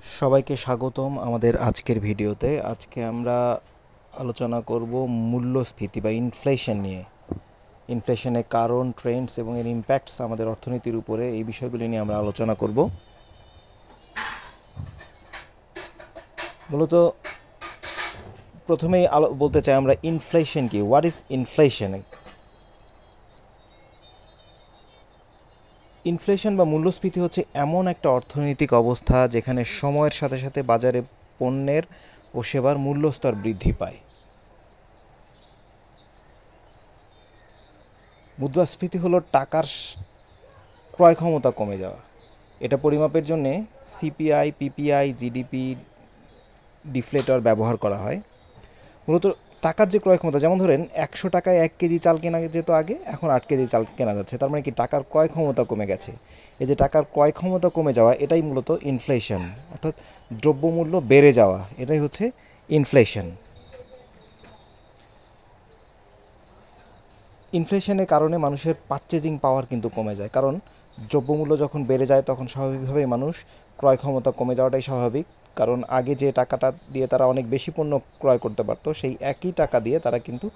সবাইকে স্বাগতম আমাদের আজকের ভিডিওতে। আজকে আমরা আলোচনা করব মূল্যস্ফীতি বা ইনফ্লেশন নিয়ে। ইনফ্লেশনের কারণ, ট্রেন্ডস এবং এর ইম্প্যাক্টস আমাদের অর্থনীতির উপরে, এই বিষয়গুলি নিয়ে আমরা আলোচনা করব। মূলত প্রথমেই বলতে চাই আমরা ইনফ্লেশন কি, হোয়াট ইজ ইনফ্লেশন। ইনফ্লেশন বা মূল্যস্ফীতি হচ্ছে এমন একটা অর্থনৈতিক অবস্থা যেখানে সময়ের সাথে সাথে বাজারে পণ্যের ও সেবার মূল্যস্তর বৃদ্ধি পায়। মুদ্রাস্ফীতি হলো টাকার ক্রয় ক্ষমতা কমে যাওয়া। এটা পরিমাপের জন্যে সিপিআই, পিপিআই, জিডিপি, ডিফ্লেটর ব্যবহার করা হয়। মূলত টাকার যে ক্রয় ক্ষমতা, যেমন ধরেন 100 টাকায় 1 কেজি চাল কেনা যেত আগে, এখন 8 কেজি চাল কেনা যাচ্ছে। তার মানে কি, টাকার ক্রয় ক্ষমতা কমে গেছে। এই যে টাকার ক্রয় ক্ষমতা কমে যাওয়া, এটাই মূলত ইনফ্লেশন, অর্থাৎ দ্রব্যমূল্য বেড়ে যাওয়া, এটাই হচ্ছে ইনফ্লেশন। ইনফ্লেশনের কারণে মানুষের পারচেজিং পাওয়ার কিন্তু কমে যায়, কারণ দ্রব্যমূল্য যখন বেড়ে যায় তখন স্বাভাবিকভাবেই মানুষ ক্রয় ক্ষমতা কমে যাওয়াটাই স্বাভাবিক। কারণ আগে যে টাকাটা দিয়ে তারা অনেক বেশি পণ্য ক্রয় করতে পারতো, সেই একই টাকা দিয়ে তারা কিন্তু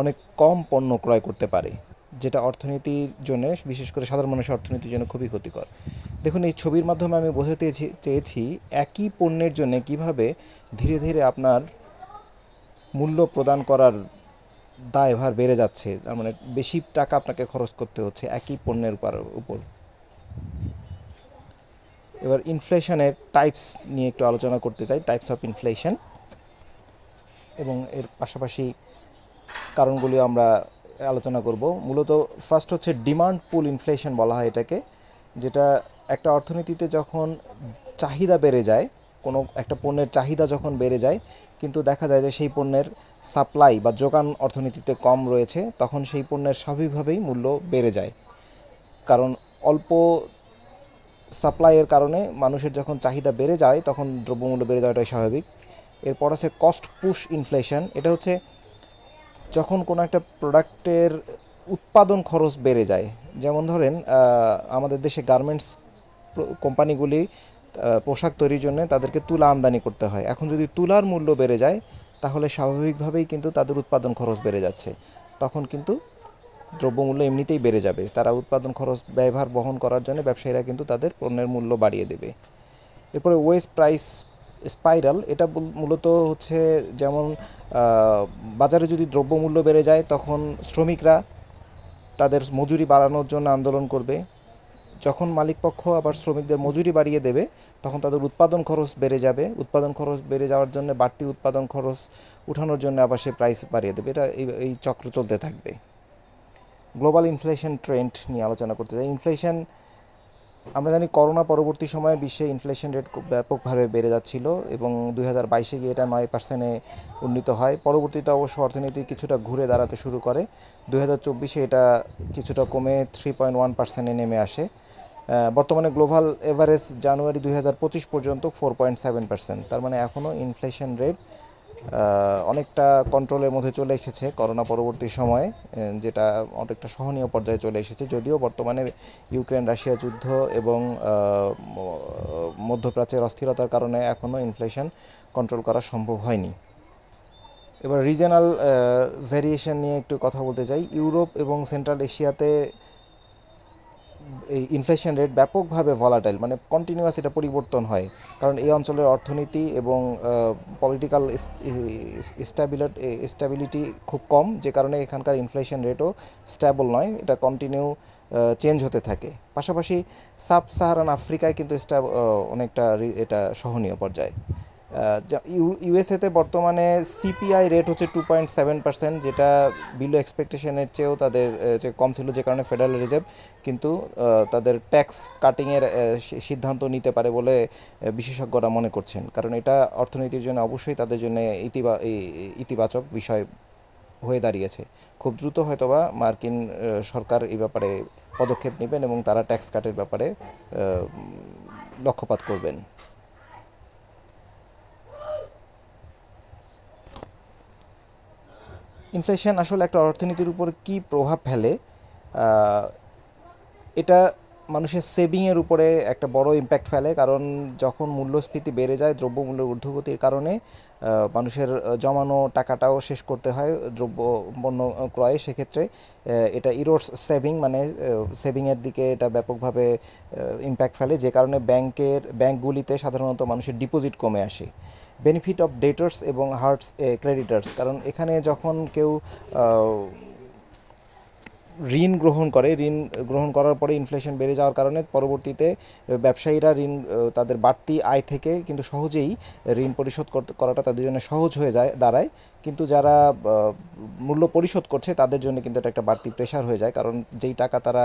অনেক কম পণ্য ক্রয় করতে পারে, যেটা অর্থনীতির জন্য, বিশেষ করে সাধারণ মানুষের অর্থনীতির জন্য খুবই ক্ষতিকর। দেখুন, এই ছবির মাধ্যমে আমি বোঝাতে চেয়েছি একই পণ্যের জন্য কিভাবে ধীরে ধীরে আপনার মূল্য প্রদান করার দায়ভার বেড়ে যাচ্ছে। তার মানে বেশি টাকা আপনাকে খরচ করতে হচ্ছে একই পণ্যের উপর। এবার ইনফ্লেশনের টাইপস নিয়ে একটু আলোচনা করতে চাই, টাইপস অফ ইনফ্লেশন, এবং এর পাশাপাশি কারণগুলিও আমরা আলোচনা করব। মূলত ফার্স্ট হচ্ছে ডিমান্ড পুল ইনফ্লেশন বলা হয় এটাকে, যেটা একটা অর্থনীতিতে যখন চাহিদা বেড়ে যায়, কোনো একটা পণ্যের চাহিদা যখন বেড়ে যায় কিন্তু দেখা যায় যে সেই পণ্যের সাপ্লাই বা যোগান অর্থনীতিতে কম রয়েছে, তখন সেই পণ্যের স্বাভাবিকভাবেই মূল্য বেড়ে যায়। কারণ অল্প সাপ্লাইয়ের কারণে মানুষের যখন চাহিদা বেড়ে যায় তখন দ্রব্যমূল্য বেড়ে যাওয়াটাই স্বাভাবিক। এরপর আছে কস্ট পুশ ইনফ্লেশন। এটা হচ্ছে যখন কোনো একটা প্রোডাক্টের উৎপাদন খরচ বেড়ে যায়। যেমন ধরেন আমাদের দেশে গার্মেন্টস কোম্পানিগুলি পোশাক তৈরির জন্য তাদেরকে তুলা আমদানি করতে হয়। এখন যদি তুলার মূল্য বেড়ে যায় তাহলে স্বাভাবিকভাবেই কিন্তু তাদের উৎপাদন খরচ বেড়ে যাচ্ছে, তখন কিন্তু দ্রব্যমূল্য এমনিতেই বেড়ে যাবে। তারা উৎপাদন খরচ ব্যয়ভার বহন করার জন্য ব্যবসায়ীরা কিন্তু তাদের পণ্যের মূল্য বাড়িয়ে দেবে। এরপরে ওয়েস্ট প্রাইস স্পাইরাল। এটা মূলত হচ্ছে যেমন বাজারে যদি দ্রব্যমূল্য বেড়ে যায় তখন শ্রমিকরা তাদের মজুরি বাড়ানোর জন্য আন্দোলন করবে। যখন মালিকপক্ষ আবার শ্রমিকদের মজুরি বাড়িয়ে দেবে তখন তাদের উৎপাদন খরচ বেড়ে যাবে। উৎপাদন খরচ বেড়ে যাওয়ার জন্য বাড়তি উৎপাদন খরচ উঠানোর জন্য আবার সে প্রাইস বাড়িয়ে দেবে। এটা এই চক্র চলতে থাকবে। গ্লোবাল ইনফ্লেশন ট্রেন্ড নিয়ে আলোচনা করতে চাই। ইনফ্লেশন, আমরা জানি করোনা পরবর্তী সময়ে বিশ্বে ইনফ্লেশন রেট খুব ব্যাপকভাবে বেড়ে যাচ্ছিল এবং 2022-এ গিয়ে এটা 9%-এ উন্নীত হয়। পরবর্তীতে অবশ্য অর্থনীতি কিছুটা ঘুরে দাঁড়াতে শুরু করে। 2024-এ এটা কিছুটা কমে 3.1%-এ নেমে আসে। বর্তমানে গ্লোবাল এভারেজ জানুয়ারি 2025 পর্যন্ত 4.7%। তার মানে এখনও ইনফ্লেশন রেট অনেকটা কন্ট্রোলের মধ্যে চলে এসেছে করোনা পরবর্তী সময়ে, যেটা অনেকটা সহনীয় পর্যায়ে চলে এসেছে। যদিও বর্তমানে ইউক্রেন রাশিয়া যুদ্ধ এবং মধ্যপ্রাচ্যের অস্থিরতার কারণে এখনও ইনফ্লেশন কন্ট্রোল করা সম্ভব হয়নি। এবার রিজনাল ভ্যারিয়েশন নিয়ে একটু কথা বলতে চাই। ইউরোপ এবং সেন্ট্রাল এশিয়াতে এই ইনফ্লেশন রেট ব্যাপকভাবে ভলাটাইল, মানে কন্টিনিউয়াস এটা পরিবর্তন হয়, কারণ এই অঞ্চলের অর্থনীতি এবং পলিটিক্যাল স্ট্যাবিলিটি খুব কম, যে কারণে এখানকার ইনফ্লেশন রেটও স্ট্যাবল নয়, এটা কন্টিনিউ চেঞ্জ হতে থাকে। পাশাপাশি সাব সাহারান আফ্রিকায় কিন্তু অনেকটা এটা সহনীয় পর্যায়ে। ইউএসএতে বর্তমানে সিপিআই রেট হচ্ছে 2.7%, যেটা বিলো এক্সপেকটেশনের চেয়েও তাদের যে কম ছিল, যে কারণে ফেডারেল রিজার্ভ কিন্তু তাদের ট্যাক্স কাটিংয়ের সিদ্ধান্ত নিতে পারে বলে বিশেষজ্ঞরা মনে করছেন, কারণ এটা অর্থনীতির জন্য অবশ্যই তাদের জন্য ইতিবাচক বিষয় হয়ে দাঁড়িয়েছে। খুব দ্রুত হয়তোবা মার্কিন সরকার এই ব্যাপারে পদক্ষেপ নেবেন এবং তারা ট্যাক্স কাটের ব্যাপারে লক্ষ্যপাত করবেন। ইনফ্লেশন আসলে একটা অর্থনীতির উপর কী প্রভাব ফেলে, এটা মানুষের সেভিংয়ের উপরে একটা বড় ইম্প্যাক্ট ফেলে, কারণ যখন মূল্যস্ফীতি বেড়ে যায় দ্রব্যমূল্যের ঊর্ধ্বগতির কারণে মানুষের জমানো টাকাটাও শেষ করতে হয় দ্রব্য পণ্য ক্রয়ে। সেক্ষেত্রে এটা ইরোডস সেভিং, মানে সেভিংয়ের দিকে এটা ব্যাপকভাবে ইম্প্যাক্ট ফেলে, যে কারণে ব্যাংকগুলিতে সাধারণত মানুষের ডিপোজিট কমে আসে। বেনিফিট অফ ডেটার্স এবং হার্টস ক্রেডিটার্স, কারণ এখানে যখন কেউ ঋণ গ্রহণ করার পরে ইনফ্লেশন বেড়ে যাওয়ার কারণে পরবর্তীতে ব্যবসায়ীরা তাদের বাড়তি আয় থেকে কিন্তু সহজেই ঋণ পরিশোধ করাটা তাদের জন্য সহজ হয়ে দাঁড়ায়। কিন্তু যারা মূল্য পরিশোধ করছে তাদের জন্য কিন্তু এটা একটা বাড়তি প্রেশার হয়ে যায়, কারণ যেই টাকা তারা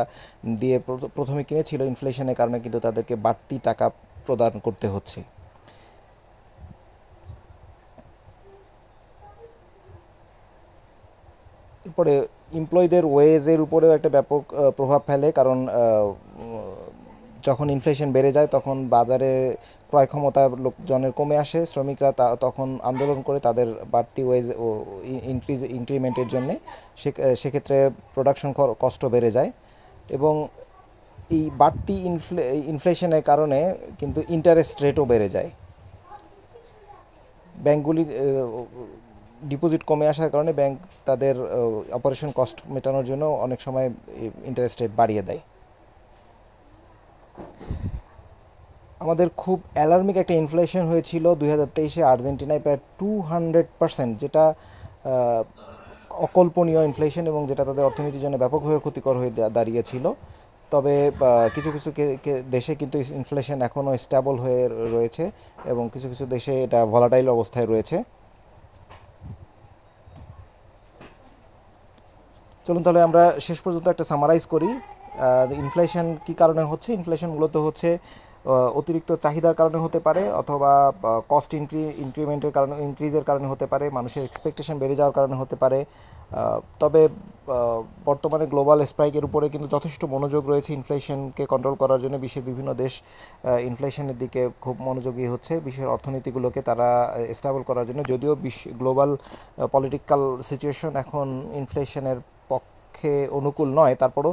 দিয়ে প্রথমে কিনেছিল, ইনফ্লেশনের কারণে কিন্তু তাদেরকে বাড়তি টাকা প্রদান করতে হচ্ছে। এরপরে এমপ্লয়ীদের ওয়েজের উপরেও একটা ব্যাপক প্রভাব ফেলে, কারণ যখন ইনফ্লেশন বেড়ে যায় তখন বাজারে ক্রয় ক্ষমতা লোকজনের কমে আসে, শ্রমিকরা তখন আন্দোলন করে তাদের বাড়তি ওয়েজ ও ইনক্রিমেন্টের জন্যে। সেক্ষেত্রে প্রোডাকশন কষ্ট বেড়ে যায়, এবং এই বাড়তি ইনফ্লেশনের কারণে কিন্তু ইন্টারেস্ট রেটও বেড়ে যায়। ব্যাংকগুলির ডিপোজিট কমে আসার কারণে ব্যাংক তাদের অপারেশন কস্ট মেটানোর জন্য অনেক সময় ইন্টারেস্ট রেট বাড়িয়ে দেয়। আমাদের খুব অ্যালার্মিক একটা ইনফ্লেশন হয়েছিল 2023-এ আর্জেন্টিনায়, প্রায় 200%, যেটা অকল্পনীয় ইনফ্লেশন, এবং যেটা তাদের অর্থনীতির জন্য ব্যাপকভাবে ক্ষতিকর হয়ে দাঁড়িয়েছিল। তবে কিছু কিছু দেশে কিন্তু ইনফ্লেশন এখনও স্টেবল হয়ে রয়েছে, এবং কিছু কিছু দেশে এটা ভলাটাইল অবস্থায় রয়েছে। চলুন তাহলে আমরা শেষ পর্যন্ত একটা সামারাইজ করি। আর ইনফ্লেশন কী কারণে হচ্ছে? ইনফ্লেশন মূলত হচ্ছে অতিরিক্ত চাহিদার কারণে হতে পারে, অথবা কস্ট ইনক্রিজের কারণে হতে পারে, মানুষের এক্সপেকটেশন বেড়ে যাওয়ার কারণে হতে পারে। তবে বর্তমানে গ্লোবাল স্পাইকের উপরে কিন্তু যথেষ্ট মনোযোগ রয়েছে ইনফ্লেশনকে কন্ট্রোল করার জন্য। বিশ্বের বিভিন্ন দেশ ইনফ্লেশনের দিকে খুব মনোযোগী হচ্ছে, বিশ্বের অর্থনীতিগুলোকে তারা স্টেবল করার জন্য। যদিও গ্লোবাল পলিটিক্যাল সিচুয়েশন এখন ইনফ্লেশনের পক্ষে অনুকূল নয়, তারপরও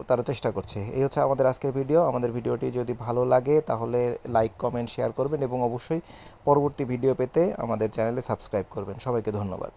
তারা চেষ্টা করছে। এই হচ্ছে আমাদের আজকের ভিডিও। আমাদের ভিডিওটি যদি ভালো লাগে তাহলে লাইক, কমেন্ট, শেয়ার করবেন, এবং অবশ্যই পরবর্তী ভিডিও পেতে আমাদের চ্যানেলে সাবস্ক্রাইব করবেন। সবাইকে ধন্যবাদ।